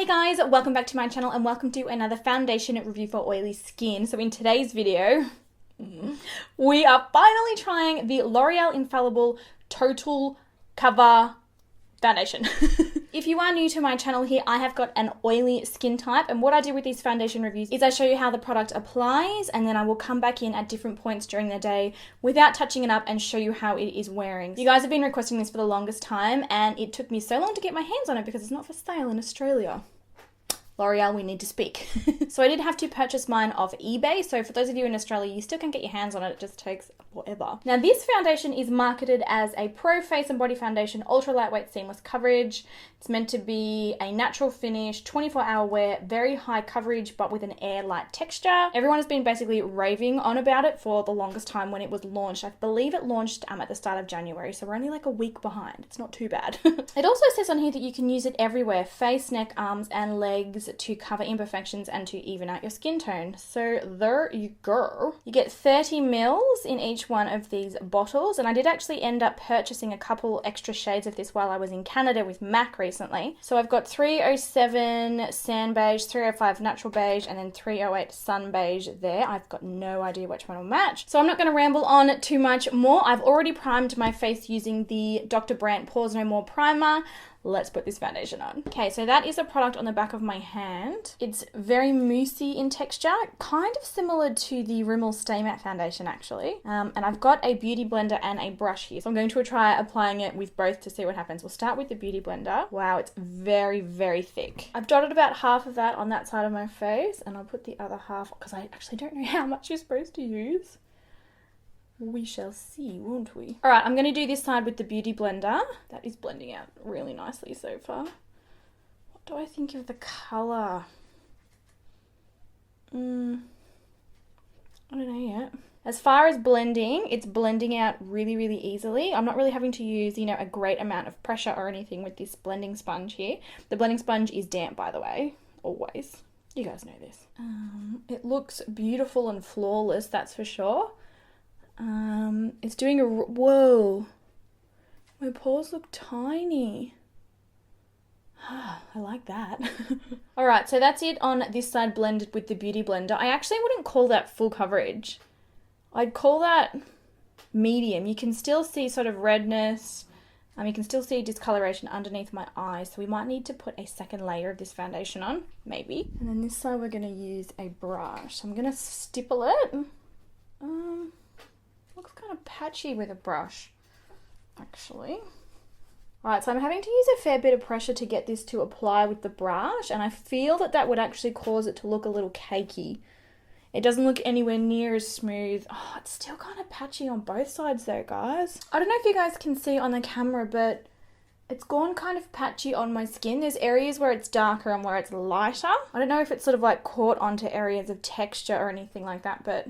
Hey guys, welcome back to my channel and welcome to another foundation review for oily skin. So in today's video, we are finally trying the L'Oreal Infallible Total Cover Foundation. If you are new to my channel here, I have got an oily skin type, and what I do with these foundation reviews is I show you how the product applies, and then I will come back in at different points during the day without touching it up and show you how it is wearing. You guys have been requesting this for the longest time, and it took me so long to get my hands on it because it's not for sale in Australia. L'Oreal, we need to speak. So I did have to purchase mine off eBay. So for those of you in Australia, you still can get your hands on it. It just takes forever. Now this foundation is marketed as a pro face and body foundation, ultra lightweight, seamless coverage. It's meant to be a natural finish, 24-hour wear, very high coverage, but with an air-light texture. Everyone has been basically raving on about it for the longest time when it was launched. I believe it launched at the start of January, so we're only like a week behind. It's not too bad. It also says on here that you can use it everywhere, face, neck, arms, and legs, to cover imperfections and to even out your skin tone. So there you go. You get 30 mils in each one of these bottles, and I did actually end up purchasing a couple extra shades of this while I was in Canada with MAC recently. So I've got 307 sand beige, 305 natural beige, and then 308 sun beige there. I've got no idea which one will match. So I'm not going to ramble on too much more. I've already primed my face using the Dr. Brandt Pores No More Primer. Let's put this foundation on. Okay, so that is a product on the back of my hand. It's very moussey in texture, kind of similar to the Rimmel Stay Matte foundation actually. And I've got a beauty blender and a brush here. So I'm going to try applying it with both to see what happens. We'll start with the beauty blender. Wow, it's very, very thick. I've dotted about half of that on that side of my face, and I'll put the other half, because I actually don't know how much you're supposed to use. We shall see, won't we? All right, I'm going to do this side with the beauty blender. That is blending out really nicely so far. What do I think of the colour? I don't know yet. As far as blending, it's blending out really, really easily. I'm not really having to use, a great amount of pressure or anything with this blending sponge here. The blending sponge is damp, by the way, always. You guys know this. It looks beautiful and flawless, that's for sure. It's doing whoa, my pores look tiny. I like that. All right, so that's it on this side blended with the beauty blender. I actually wouldn't call that full coverage. I'd call that medium. You can still see sort of redness. You can still see discoloration underneath my eyes, so we might need to put a second layer of this foundation on, maybe. And then this side we're going to use a brush. So I'm going to stipple it. Looks kind of patchy with a brush, actually. Alright, so I'm having to use a fair bit of pressure to get this to apply with the brush, and I feel that that would actually cause it to look a little cakey. It doesn't look anywhere near as smooth. Oh, it's still kind of patchy on both sides though, guys. I don't know if you guys can see on the camera, but it's gone kind of patchy on my skin. There's areas where it's darker and where it's lighter. I don't know if it's sort of like caught onto areas of texture or anything like that, but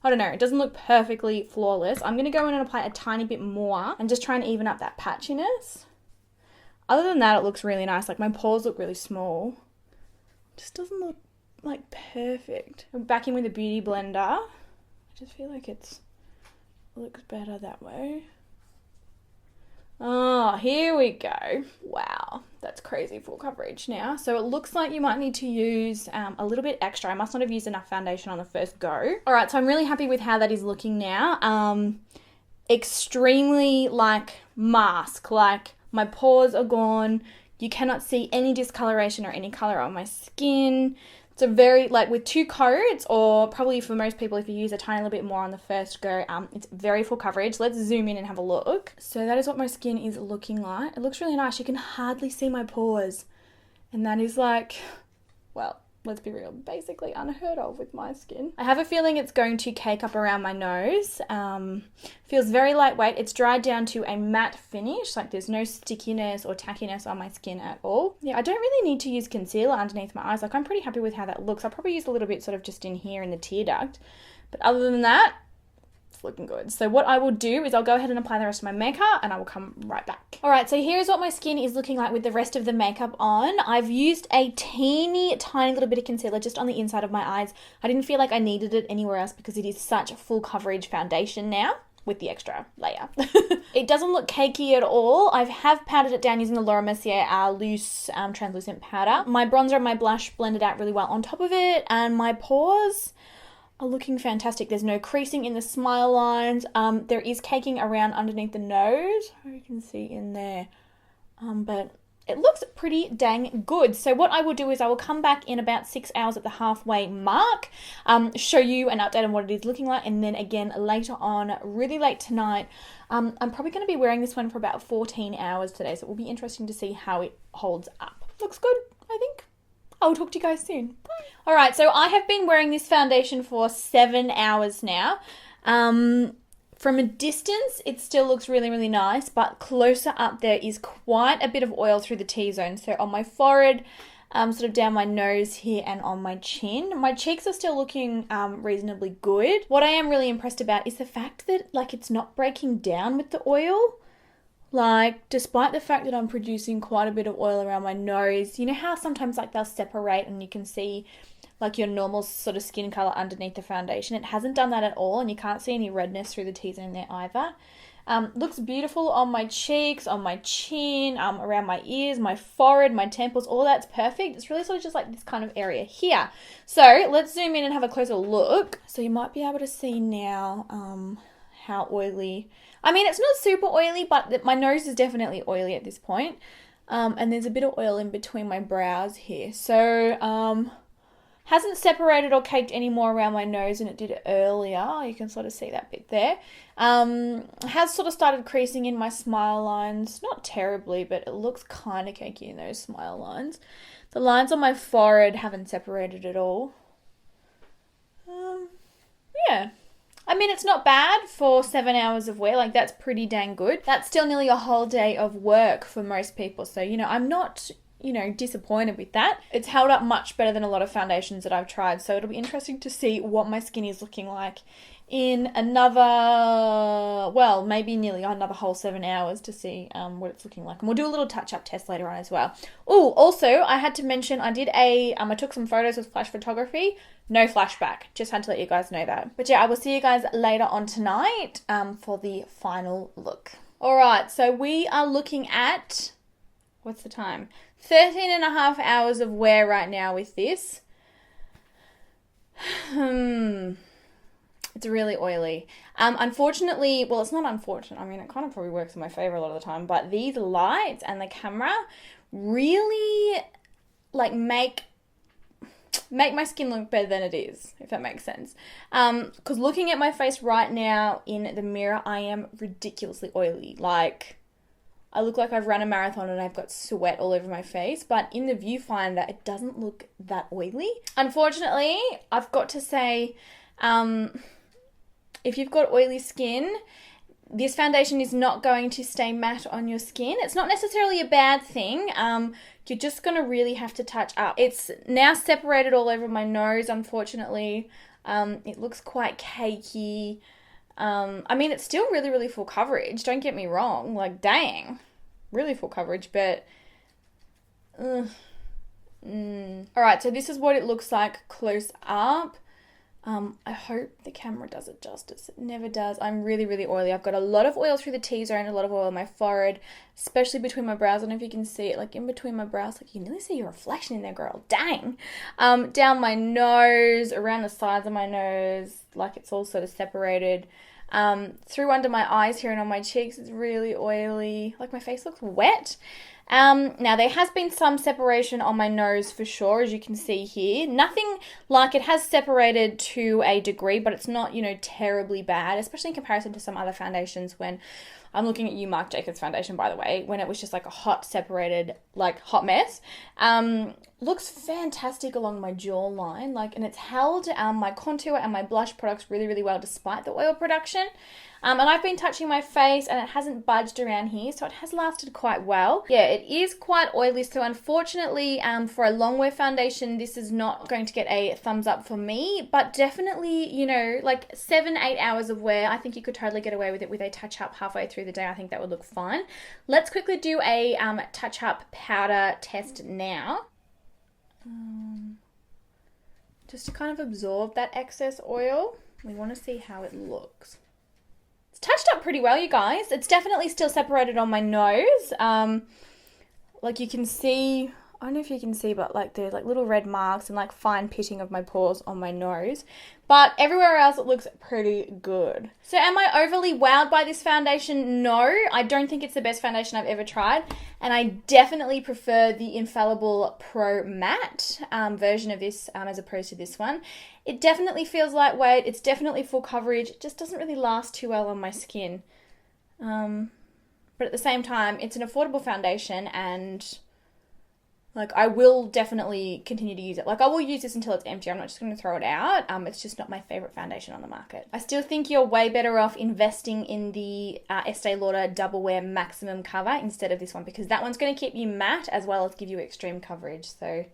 I don't know, it doesn't look perfectly flawless. I'm going to go in and apply a tiny bit more and just try and even up that patchiness. Other than that, it looks really nice. Like, my pores look really small. It just doesn't look like perfect. I'm back in with a beauty blender. I just feel like it looks better that way. Oh, here we go. Wow, that's crazy full coverage now. So it looks like you might need to use a little bit extra. I must not have used enough foundation on the first go. All right, so I'm really happy with how that is looking now. Extremely like mask, like my pores are gone. You cannot see any discoloration or any color on my skin. It's a very, like with 2 coats, or probably for most people if you use a tiny little bit more on the first go, it's very full coverage. Let's zoom in and have a look. So that is what my skin is looking like. It looks really nice. You can hardly see my pores. And that is like, well, let's be real, basically unheard of with my skin. I have a feeling it's going to cake up around my nose. Feels very lightweight. It's dried down to a matte finish. Like, there's no stickiness or tackiness on my skin at all. Yeah, I don't really need to use concealer underneath my eyes. Like, I'm pretty happy with how that looks. I'll probably use a little bit sort of just in here in the tear duct. But other than that, looking good. So what I will do is I'll go ahead and apply the rest of my makeup, and I will come right back. All right, so here's what my skin is looking like with the rest of the makeup on. I've used a teeny tiny little bit of concealer just on the inside of my eyes. I didn't feel like I needed it anywhere else because it is such a full coverage foundation now. with the extra layer. It doesn't look cakey at all. I have powdered it down using the Laura Mercier loose translucent powder. My bronzer and my blush blended out really well on top of it, and my pores are looking fantastic. There's no creasing in the smile lines. There is caking around underneath the nose, you can see in there, but it looks pretty dang good. So what I will do is I will come back in about 6 hours at the halfway mark, show you an update on what it is looking like, and then again later on, really late tonight, I'm probably going to be wearing this one for about 14 hours today, so it will be interesting to see how it holds up. Looks good, I think. I'll talk to you guys soon. Bye. All right, so I have been wearing this foundation for 7 hours now. From a distance, it still looks really, really nice, but closer up there is quite a bit of oil through the T-zone. So on my forehead, sort of down my nose here and on my chin. My cheeks are still looking reasonably good. What I am really impressed about is the fact that like it's not breaking down with the oil. Like, despite the fact that I'm producing quite a bit of oil around my nose, you know how sometimes like they'll separate and you can see like your normal sort of skin color underneath the foundation? It hasn't done that at all, and you can't see any redness through the T-zone there either. Looks beautiful on my cheeks, on my chin, around my ears, my forehead, my temples, all that's perfect. It's really sort of just like this kind of area here. So let's zoom in and have a closer look. So you might be able to see now how oily. I mean, it's not super oily, but my nose is definitely oily at this point. And there's a bit of oil in between my brows here. So, hasn't separated or caked any more around my nose than it did earlier. You can sort of see that bit there. Has sort of started creasing in my smile lines. Not terribly, but it looks kind of cakey in those smile lines. The lines on my forehead haven't separated at all. Yeah. I mean, it's not bad for 7 hours of wear. Like, that's pretty dang good. That's still nearly a whole day of work for most people. So, you know, I'm not, you know, disappointed with that. It's held up much better than a lot of foundations that I've tried. So it'll be interesting to see what my skin is looking like in another, well, maybe nearly another whole 7 hours to see what it's looking like. And we'll do a little touch-up test later on as well. Oh, also, I had to mention I did I took some photos with flash photography. No flashback. Just had to let you guys know that. But yeah, I will see you guys later on tonight for the final look. All right, so we are looking at, what's the time? 13 and a half hours of wear right now with this. It's really oily. Unfortunately, well, it's not unfortunate. I mean, it kind of probably works in my favor a lot of the time, but these lights and the camera really like make my skin look better than it is, if that makes sense. Because looking at my face right now in the mirror, I am ridiculously oily. Like, I look like I've run a marathon and I've got sweat all over my face, but in the viewfinder, it doesn't look that oily. Unfortunately, I've got to say, if you've got oily skin, this foundation is not going to stay matte on your skin. It's not necessarily a bad thing. You're just going to really have to touch up. It's now separated all over my nose, unfortunately. It looks quite cakey. I mean, it's still really, really full coverage. Don't get me wrong. Like, dang. Really full coverage, but... Alright, so this is what it looks like close up. I hope the camera does it justice. It never does. I'm really, really oily. I've got a lot of oil through the T-zone, a lot of oil on my forehead, especially between my brows. I don't know if you can see it, like in between my brows. Like, you can nearly see your reflection in there, girl. Dang. Down my nose, around the sides of my nose, like it's all sort of separated. Through under my eyes here and on my cheeks, it's really oily. Like, my face looks wet. Now there has been some separation on my nose for sure, as you can see here. Nothing like, it has separated to a degree, but it's not, you know, terribly bad, especially in comparison to some other foundations. When I'm looking at Marc Jacobs foundation, by the way, when it was just like a hot separated, like hot mess. Looks fantastic along my jawline, like, and it's held my contour and my blush products really, really well despite the oil production. And I've been touching my face and it hasn't budged around here, so it has lasted quite well. Yeah, it is quite oily, so unfortunately for a long wear foundation, this is not going to get a thumbs up for me, but definitely, you know, like 7-8 hours of wear, I think you could totally get away with it with a touch-up halfway through the day. I think that would look fine. Let's quickly do a touch-up powder test now. Just to kind of absorb that excess oil. We want to see how it looks. It's touched up pretty well, you guys. It's definitely still separated on my nose. Like you can see, I don't know if you can see, but like there's like little red marks and like fine pitting of my pores on my nose. But everywhere else it looks pretty good. So am I overly wowed by this foundation? No, I don't think it's the best foundation I've ever tried. And I definitely prefer the Infallible Pro Matte version of this as opposed to this one. It definitely feels lightweight. It's definitely full coverage. It just doesn't really last too well on my skin. But at the same time, it's an affordable foundation and like I will definitely continue to use it. Like I will use this until it's empty. I'm not just going to throw it out. It's just not my favorite foundation on the market. I still think you're way better off investing in the Estee Lauder Double Wear Maximum Cover instead of this one because that one's going to keep you matte as well as give you extreme coverage. So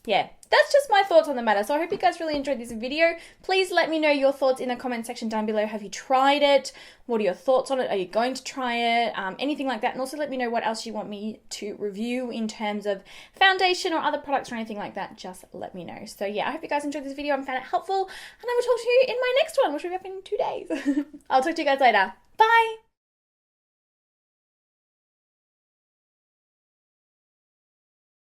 yeah, that's just my thoughts on the matter. So I hope you guys really enjoyed this video. Please let me know your thoughts in the comment section down below. Have you tried it? What are your thoughts on it? Are you going to try it? Anything like that. And also let me know what else you want me to review in terms of foundation or other products or anything like that. Just let me know. So yeah, I hope you guys enjoyed this video and found it helpful. And I will talk to you in my next one, which will be up in 2 days. I'll talk to you guys later. Bye.